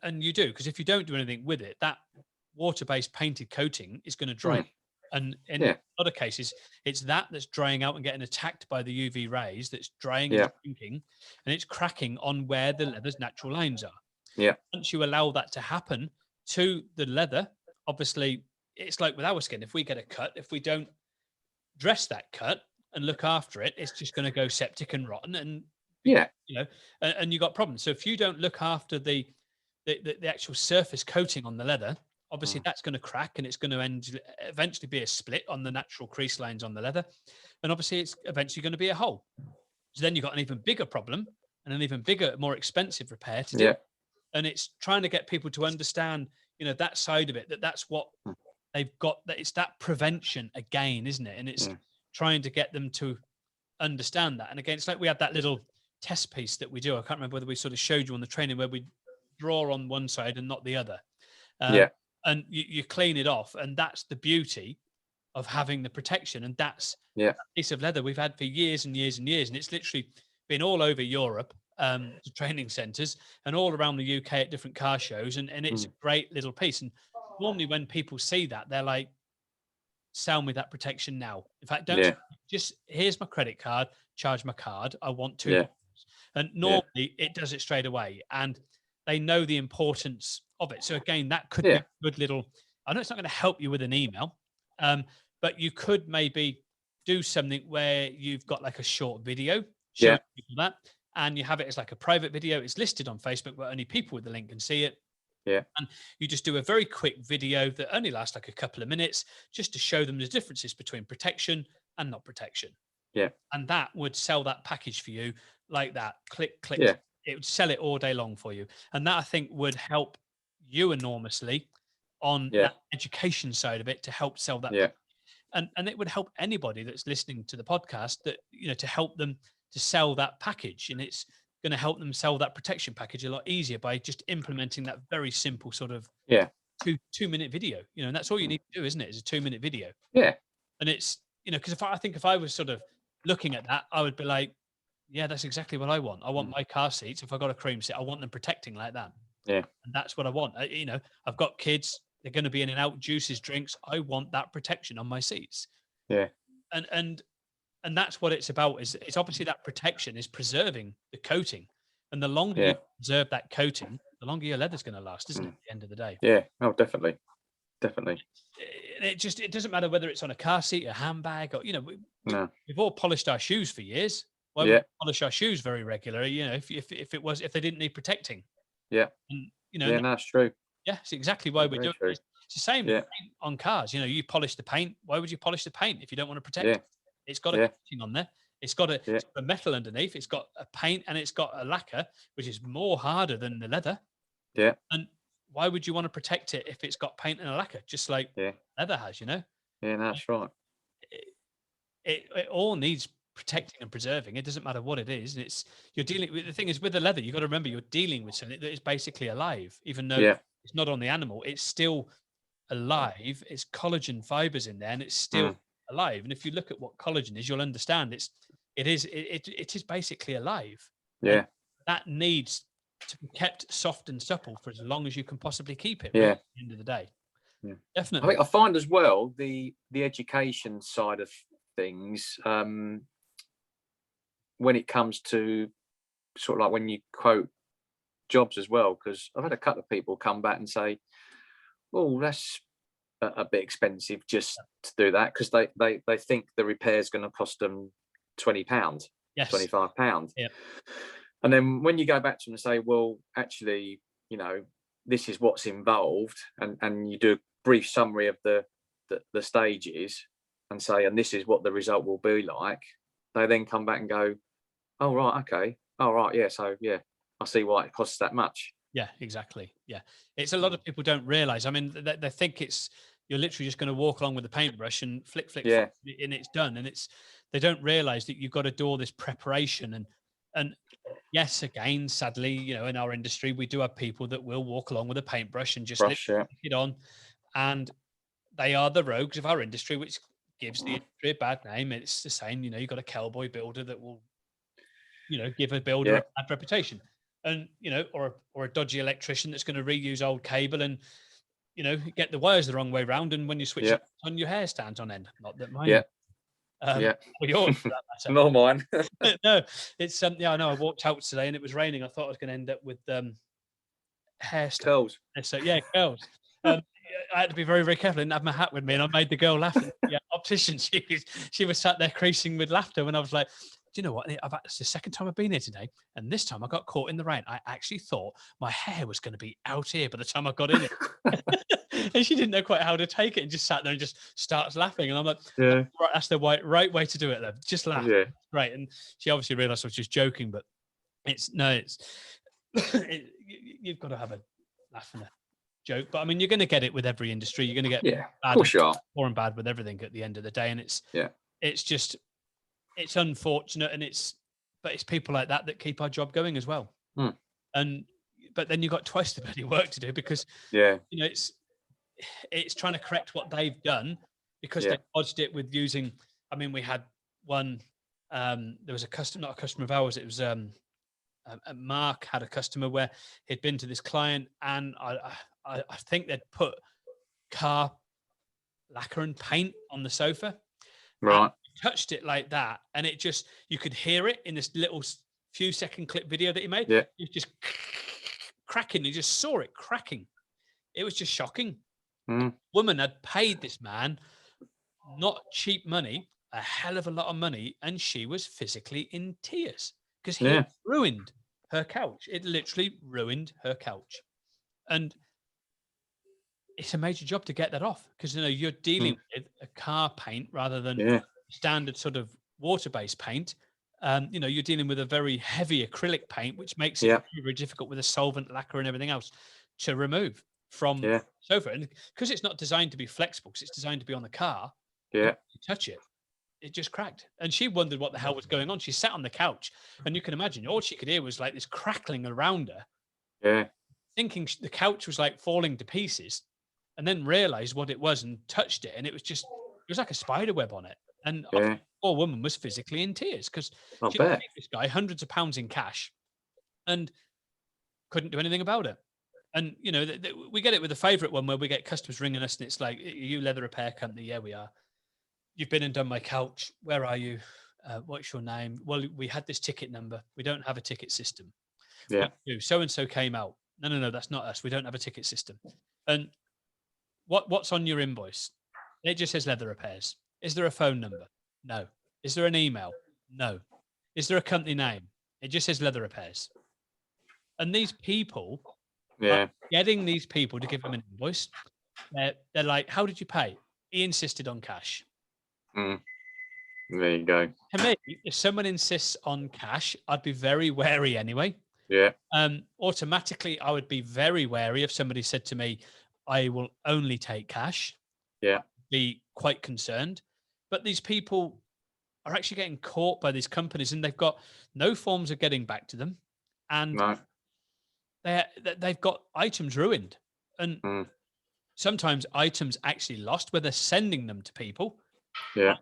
And you do, because if you don't do anything with it, that water-based painted coating is going to dry. And in a lot of cases, it's that's drying out and getting attacked by the UV rays, that's drying and shrinking, and it's cracking on where the leather's natural lines are. Yeah. Once you allow that to happen to the leather, obviously, it's like with our skin. If we get a cut, if we don't dress that cut and look after it, it's just going to go septic and rotten. And and you got problems. So if you don't look after the actual surface coating on the leather, obviously that's going to crack, and it's going to eventually be a split on the natural crease lines on the leather, and obviously it's eventually going to be a hole. So then you've got an even bigger problem and an even bigger, more expensive repair to do. And it's trying to get people to understand, that side of it, that's what they've got, that it's that prevention again, isn't it? And it's trying to get them to understand that. And again, it's like we had that little test piece that we do. I can't remember whether we sort of showed you on the training, where we draw on one side and not the other. And you clean it off, and that's the beauty of having the protection. And that's a piece of leather we've had for years and years and years, and it's literally been all over Europe, to training centres, and all around the UK at different car shows, and it's a great little piece. And normally when people see that, they're like, sell me that protection now. In fact, don't just, here's my credit card, charge my card, I want to. And normally it does it straight away, and they know the importance of it. So again, that could be a good little, I know it's not going to help you with an email, but you could maybe do something where you've got like a short video showing people that, and you have it as like a private video. It's listed on Facebook, but only people with the link can see it. And you just do a very quick video that only lasts like a couple of minutes, just to show them the differences between protection and not protection. And that would sell that package for you like that. Click, click. It would sell it all day long for you. And that, I think, would help you enormously on that education side of it, to help sell that. And it would help anybody that's listening to the podcast, that, to help them to sell that package. And it's going to help them sell that protection package a lot easier by just implementing that very simple sort of 2-minute video, and that's all you need to do, isn't it? Is a 2-minute video. And it's, because if I was sort of looking at that, I would be like, yeah, that's exactly what I want. I want my car seats, if I got a cream seat, I want them protecting like that. And that's what I want. I've got kids, they're going to be in and out, juices, drinks. I want that protection on my seats. And that's what it's about. It's obviously that protection is preserving the coating, and the longer you preserve that coating, the longer your leather's going to last, isn't it? At the end of the day. Oh, definitely. It doesn't matter whether it's on a car seat, a handbag, or we've all polished our shoes for years. Why would we polish our shoes very regularly? If they didn't need protecting. And, that's true. It's exactly why we do it. It's the same on cars. You polish the paint. Why would you polish the paint if you don't want to protect it? It's got a coating on there. It's got a metal underneath. It's got a paint, and it's got a lacquer, which is more harder than the leather. And why would you want to protect it if it's got paint and a lacquer, just like leather has? That's right. It all needs protecting and preserving. It doesn't matter what it is. And you're dealing with, the thing is with the leather, you've got to remember you're dealing with something that is basically alive, even though it's not on the animal. It's still alive. It's collagen fibers in there, and it's still alive. And if you look at what collagen is, you'll understand it is basically alive. And that needs to be kept soft and supple for as long as you can possibly keep it. Yeah. Really, at the end of the day. Yeah. Definitely. I think I find as well the education side of things, when it comes to sort of like when you quote jobs as well, because I've had a couple of people come back and say, "Oh, that's a bit expensive just to do that," because they think the repair is going to cost them £20, Yes. £25. Yeah. And then when you go back to them and say, "Well, actually, this is what's involved," and you do a brief summary of the stages and say, "And this is what the result will be like," they then come back and go, "Oh, right, okay. Oh, right, yeah, so yeah, I see why it costs that much." Yeah, exactly. Yeah. It's a lot of people don't realize. I mean, they think you're literally just going to walk along with a paintbrush and flick, Yeah. flick, and it's done. And they don't realize that you've got to do all this preparation. And yes, again, sadly, in our industry, we do have people that will walk along with a paintbrush and just Brush, yeah. stick it on. And they are the rogues of our industry, which gives the industry a bad name. It's the same, you've got a cowboy builder that will, give a builder Yeah. a bad reputation. And or a dodgy electrician that's going to reuse old cable and get the wires the wrong way round, and when you switch it on, your hair stands on end. Not that mine. Yeah. Or yours for that matter. Not mine. No, it's I know. I walked out today and it was raining. I thought I was going to end up with hair stuff. Curls. So yeah, curls. I had to be very, very careful. I didn't have my hat with me, and I made the girl laugh. And the optician, she was sat there creasing with laughter when I was like, "Do you know what? It's the second time I've been here today, and this time I got caught in the rain. I actually thought my hair was going to be out here by the time I got in it." And she didn't know quite how to take it, and just sat there and just starts laughing. And I'm like, "Yeah, right, that's the right way to do it. Though, just laugh." Yeah. Right. And she obviously realised I was just joking, but it's you've got to have a laugh and a joke. But I mean, you're going to get it with every industry. You're going to get Of course you are. more and bad with everything at the end of the day. And it's unfortunate, and it's people like that keep our job going as well. But then you've got twice the bloody work to do, because it's trying to correct what they've done, because they dodged it with using. I mean, we had one. There was not a customer of ours. It was Mark had a customer where he'd been to this client, and I think they'd put car lacquer and paint on the sofa. Right. Touched it like that, and it just, you could hear it in this little few second clip video that he made. Yeah. It was just cracking. You just saw it cracking. It was just shocking. Woman had paid this man not cheap money, a hell of a lot of money, and she was physically in tears because he ruined her couch. It literally ruined her couch. And it's a major job to get that off, because you're dealing with a car paint rather than standard sort of water-based paint. You're dealing with a very heavy acrylic paint, which makes it very difficult with a solvent, lacquer, and everything else to remove from the sofa. And because it's not designed to be flexible, because it's designed to be on the car, you touch it, it just cracked. And she wondered what the hell was going on. She sat on the couch, and you can imagine all she could hear was like this crackling around her, thinking the couch was like falling to pieces, and then realized what it was and touched it, and it was like a spider web on it. And the poor woman was physically in tears, because she paid this guy hundreds of pounds in cash and couldn't do anything about it. And we get it with the favorite one where we get customers ringing us, and it's like, "Are you leather repair company?" "Yeah, we are." "You've been and done my couch. Where are you? What's your name?" "Well, we had this ticket number. We don't have a ticket system." Yeah. "So and so came out." No, that's not us. We don't have a ticket system." "And what's on your invoice?" "It just says leather repairs." "Is there a phone number?" "No." "Is there an email?" "No." "Is there a company name?" "It just says leather repairs." And these people are getting these people to give them an invoice. They're like, "How did you pay?" He insisted on cash. There you go. To me, if someone insists on cash, I'd be very wary anyway. Yeah. Automatically, I would be very wary if somebody said to me, "I will only take cash." Yeah. Be quite concerned. But these people are actually getting caught by these companies, and they've got no forms of getting back to them, and they've got items ruined, and sometimes items actually lost where they're sending them to people. Yeah.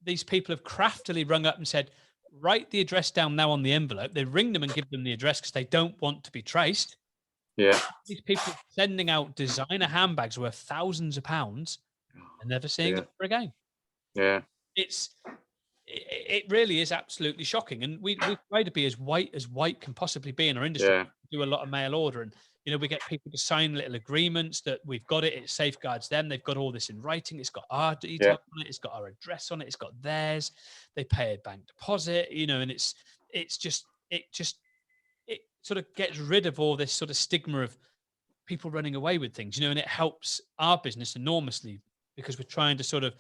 These people have craftily rung up and said, write the address down now on the envelope. They ring them and give them the address because they don't want to be traced. Yeah. These people sending out designer handbags worth thousands of pounds and never seeing it ever again. Yeah. It really is absolutely shocking. And we try to be as white can possibly be in our industry. Yeah. We do a lot of mail order, and we get people to sign little agreements that we've got it. It safeguards them. They've got all this in writing. It's got our details on it. It's got our address on it. It's got theirs. They pay a bank deposit, and it sort of gets rid of all this sort of stigma of people running away with things, and it helps our business enormously because we're trying to sort of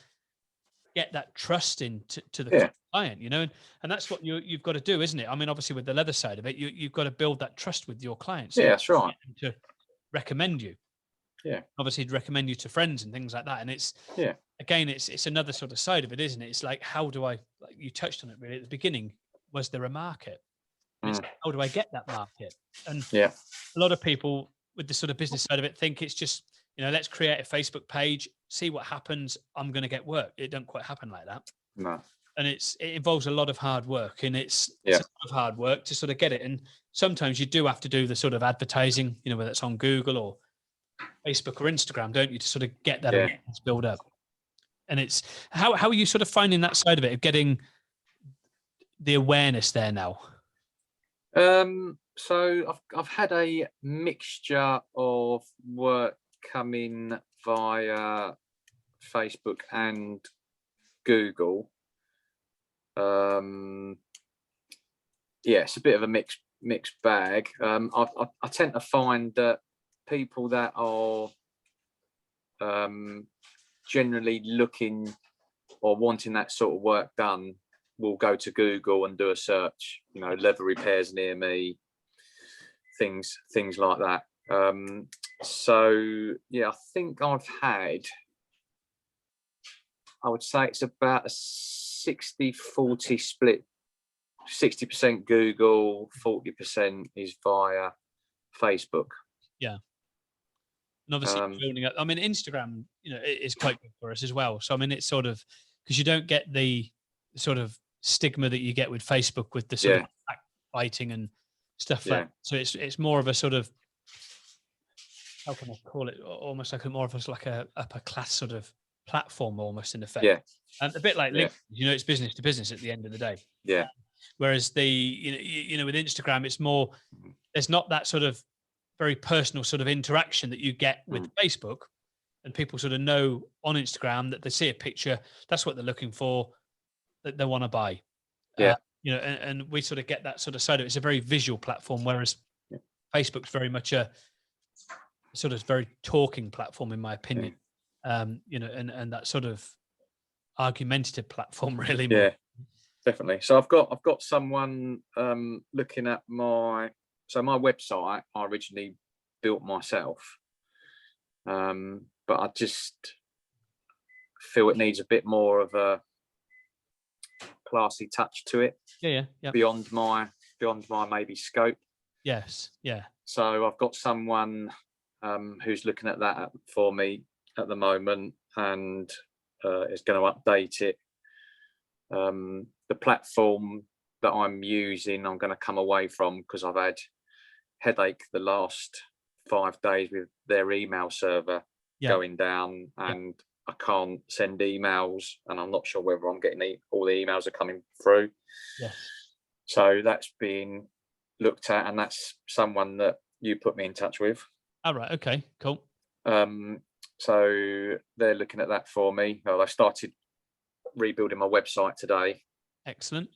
get that trust into the client, and that's what you've got to do, isn't it? I mean, obviously with the leather side of it, you've got to build that trust with your clients. Yeah, that's right. To recommend you. Yeah. Obviously to recommend you to friends and things like that. And it's another sort of side of it, isn't it? It's like, how do I, like you touched on it really at the beginning, was there a market? It's how do I get that market? And a lot of people with the sort of business side of it think it's just, let's create a Facebook page, see what happens. I'm going to get work. It doesn't quite happen like that. No. And it involves a lot of hard work, and it's a lot of hard work to sort of get it. And sometimes you do have to do the sort of advertising, whether it's on Google or Facebook or Instagram, don't you, to sort of get that awareness build up. And it's how are you sort of finding that side of it, of getting the awareness there now? So I've had a mixture of work coming via Facebook and Google. It's a bit of a mixed bag. I tend to find that people that are generally looking or wanting that sort of work done will go to Google and do a search, leather repairs near me, things like that. I think I've had, I would say it's about a 60-40 split, 60% Google, 40% is via Facebook. Yeah. And obviously building up, I mean, Instagram, it is quite good for us as well. So, I mean, it's sort of, because you don't get the sort of stigma that you get with Facebook with the sort of backbiting and stuff like that. So it's more of a sort of, how can I call it, almost like more of a upper class sort of platform almost in effect. Yeah. And a bit like LinkedIn, it's business to business at the end of the day. Yeah. Whereas with Instagram, it's more, there's not that sort of very personal sort of interaction that you get with Facebook, and people sort of know on Instagram that they see a picture, that's what they're looking for, that they want to buy. Yeah. And we sort of get that sort of side of it. It's a very visual platform, whereas Facebook's very much a sort of very talking platform, in my opinion. And that sort of argumentative platform, really. Yeah, definitely. So I've got someone looking at my website. I originally built myself, but I just feel it needs a bit more of a classy touch to it. Yeah. Beyond my maybe scope. Yes. Yeah. So I've got someone who's looking at that for me at the moment, and is going to update it. The platform that I'm using, I'm going to come away from, because I've had headache the last 5 days with their email server going down, and I can't send emails, and I'm not sure whether I'm getting all the emails are coming through. Yes. So that's being looked at, and that's someone that you put me in touch with. All right. Okay. Cool. So they're looking at that for me. Well, I started rebuilding my website today. Excellent.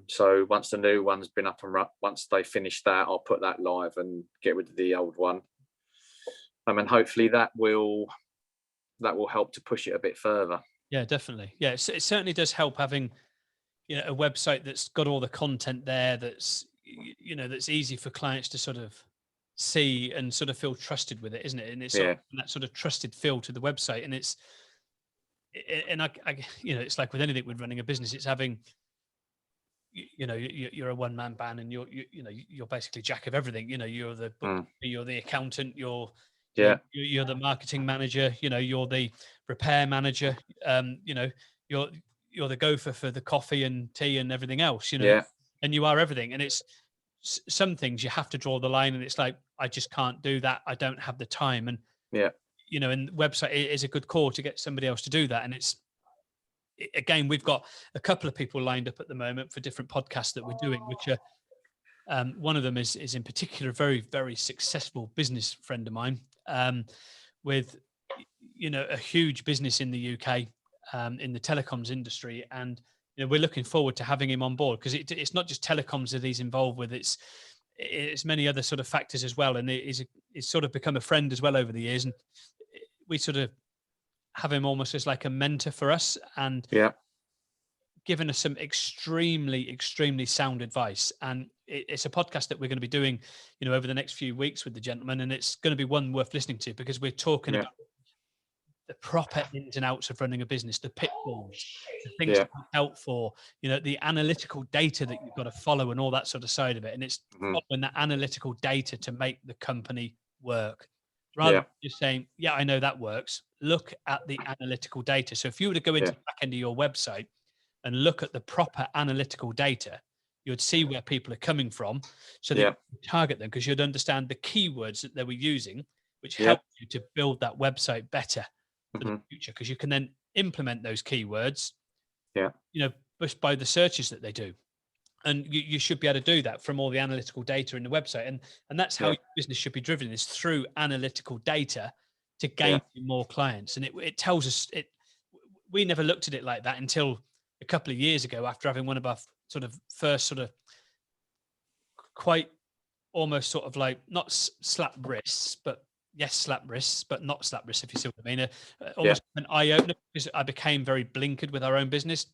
So once the new one's been up and once they finish that, I'll put that live and get rid of the old one. And hopefully that will help to push it a bit further. Yeah, definitely. Yeah, it certainly does help having, a website that's got all the content there, that's easy for clients to sort of see and sort of feel trusted with it, isn't it? And it's sort of that sort of trusted feel to the website. And it's like with anything with running a business, it's having, you're a one-man band, and you're basically jack of everything. You're the you're the accountant, you're the marketing manager, you're the repair manager, you're you're the gopher for the coffee and tea and everything else, Yeah. and you are everything. And it's some things you have to draw the line, and it's like, I just can't do that. I don't have the time. And, Yeah. and website is a good call to get somebody else to do that. And again, we've got a couple of people lined up at the moment for different podcasts that we're doing, which are, one of them is in particular a very, very successful business friend of mine, with, a huge business in the UK, in the telecoms industry. And, we're looking forward to having him on board, because it's not just telecoms that he's involved with. It's many other sort of factors as well. And he's sort of become a friend as well over the years. And we sort of have him almost as like a mentor for us, and given us some extremely, extremely sound advice. And it's a podcast that we're going to be doing, over the next few weeks with the gentleman. And it's going to be one worth listening to, because we're talking about the proper ins and outs of running a business, the pitfalls, the things to look out for, the analytical data that you've got to follow, and all that sort of side of it. And it's following that analytical data to make the company work, rather than just saying, yeah, I know that works. Look at the analytical data. So if you were to go into the back end of your website and look at the proper analytical data, you'd see where people are coming from, so that you can target them, because you'd understand the keywords that they were using, which help you to build that website better for the future, because you can then implement those keywords, just by the searches that they do. And you should be able to do that from all the analytical data in the website. And that's how your business should be driven, is through analytical data to gain more clients. And it tells us, we never looked at it like that until a couple of years ago, after having one of our sort of first sort of quite almost sort of like, not slap wrists, but yes, slap wrists, but not slap wrists, if you see what I mean. Almost an eye opener, because I became very blinkered with our own business.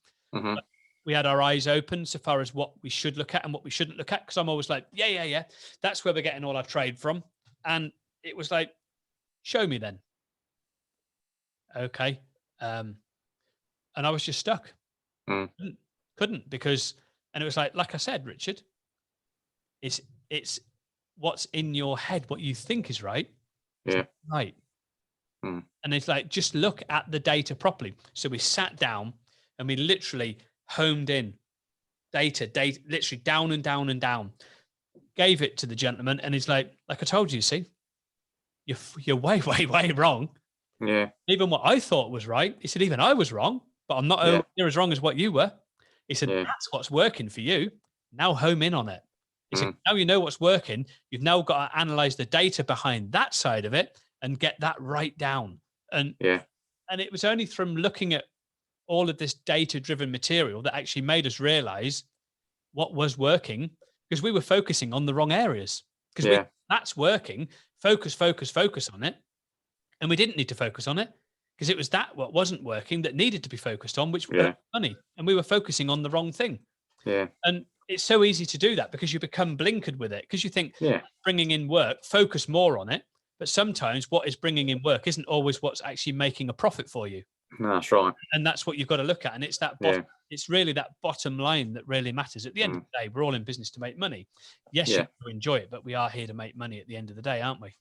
We had our eyes open so far as what we should look at and what we shouldn't look at. Because I'm always like, that's where we're getting all our trade from. And it was like, show me then. Okay. And I was just stuck. Couldn't, because, and it was like I said, Richard, it's what's in your head, what you think is right. Right. And it's like, just look at the data properly. So we sat down and we literally homed in data, literally down and down and down, gave it to the gentleman. And he's like I told you, see, you're way, way, way wrong. Even what I thought was right. He said, even I was wrong, but I'm not near as wrong as what you were. He said, that's what's working for you. Now home in on it. He said, now you know what's working. You've now got to analyze the data behind that side of it and get that right down. And it was only from looking at all of this data-driven material that actually made us realize what was working, because we were focusing on the wrong areas. Because that's working. Focus on it. And we didn't need to focus on it, because it was what wasn't working that needed to be focused on, which was money. And we were focusing on the wrong thing. And it's so easy to do that, because you become blinkered with it, because you think bringing in work, focus more on it. But sometimes what is bringing in work isn't always what's actually making a profit for you. No, that's right. And that's what you've got to look at. And it's that it's really that bottom line that really matters. At the end of the day, we're all in business to make money. Yes, you enjoy it, but we are here to make money at the end of the day, aren't we?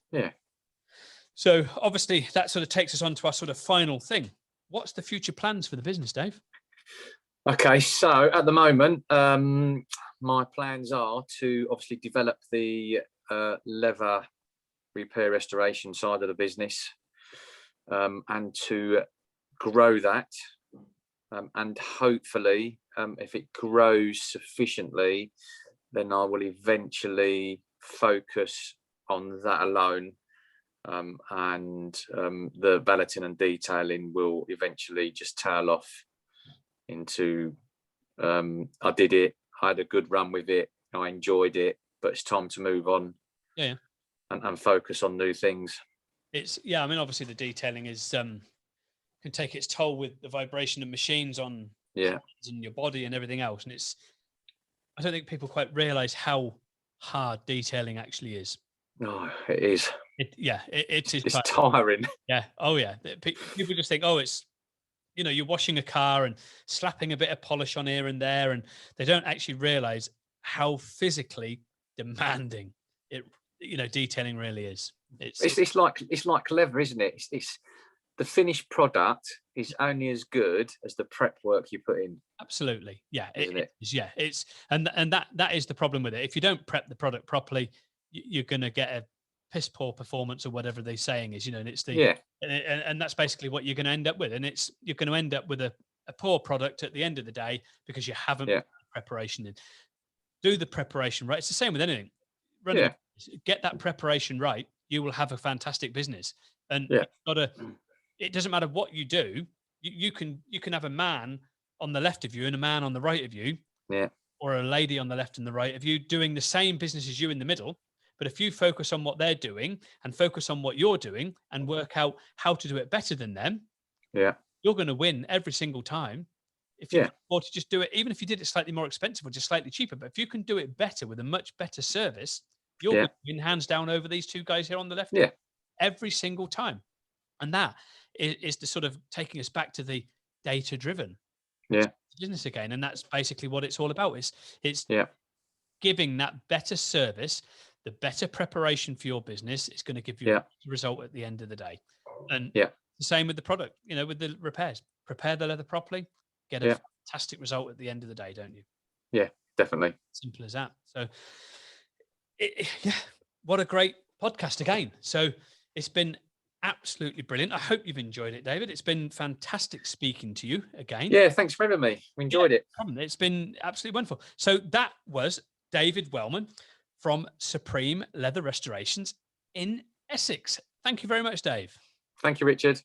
So obviously that sort of takes us on to our sort of final thing. What's the future plans for the business, Dave? Okay, so at the moment, my plans are to obviously develop the leather repair restoration side of the business, and to grow that, and hopefully, if it grows sufficiently, then I will eventually focus on that alone. And the valeting and detailing will eventually just tail off into, I did it, I had a good run with it, I enjoyed it, but it's time to move on and focus on new things. It's I mean, obviously the detailing is can take its toll with the vibration of machines on hands and your body and everything else. And I don't think people quite realize how hard detailing actually is. No, it is. It is. It's tiring. Yeah. Oh yeah. People just think, oh, it's, you're washing a car and slapping a bit of polish on here and there, and they don't actually realize how physically demanding detailing really is. It's like leather, isn't it? It's the finished product is only as good as the prep work you put in. Absolutely. Yeah. Isn't it? Yeah. It's, and that is the problem with it. If you don't prep the product properly, you're going to get a piss poor performance or whatever they're saying is, and it's and that's basically what you're going to end up with. And you're going to end up with a poor product at the end of the day because you haven't put preparation in. Do the preparation right. It's the same with anything. Get that preparation right. You will have a fantastic business. And it doesn't matter what you do. You can have a man on the left of you and a man on the right of you, or a lady on the left and the right of you doing the same business as you in the middle. But if you focus on what they're doing and focus on what you're doing and work out how to do it better than them, you're going to win every single time. If you or to just do it, even if you did it slightly more expensive or just slightly cheaper, but if you can do it better with a much better service, you're going to win hands down over these two guys here on the left every single time. And that is the sort of taking us back to the data-driven business again. And that's basically what it's all about. It's giving that better service, the better preparation for your business. It's going to give you a result at the end of the day. And the same with the product, with the repairs. Prepare the leather properly, get a fantastic result at the end of the day, don't you? Yeah, definitely. Simple as that. So, what a great podcast again. So it's been absolutely brilliant. I hope you've enjoyed it, David. It's been fantastic speaking to you again. Yeah, thanks for having me. We enjoyed it. It's been absolutely wonderful. So that was David Wellman from Supreme Leather Restorations in Essex. Thank you very much, Dave. Thank you, Richard.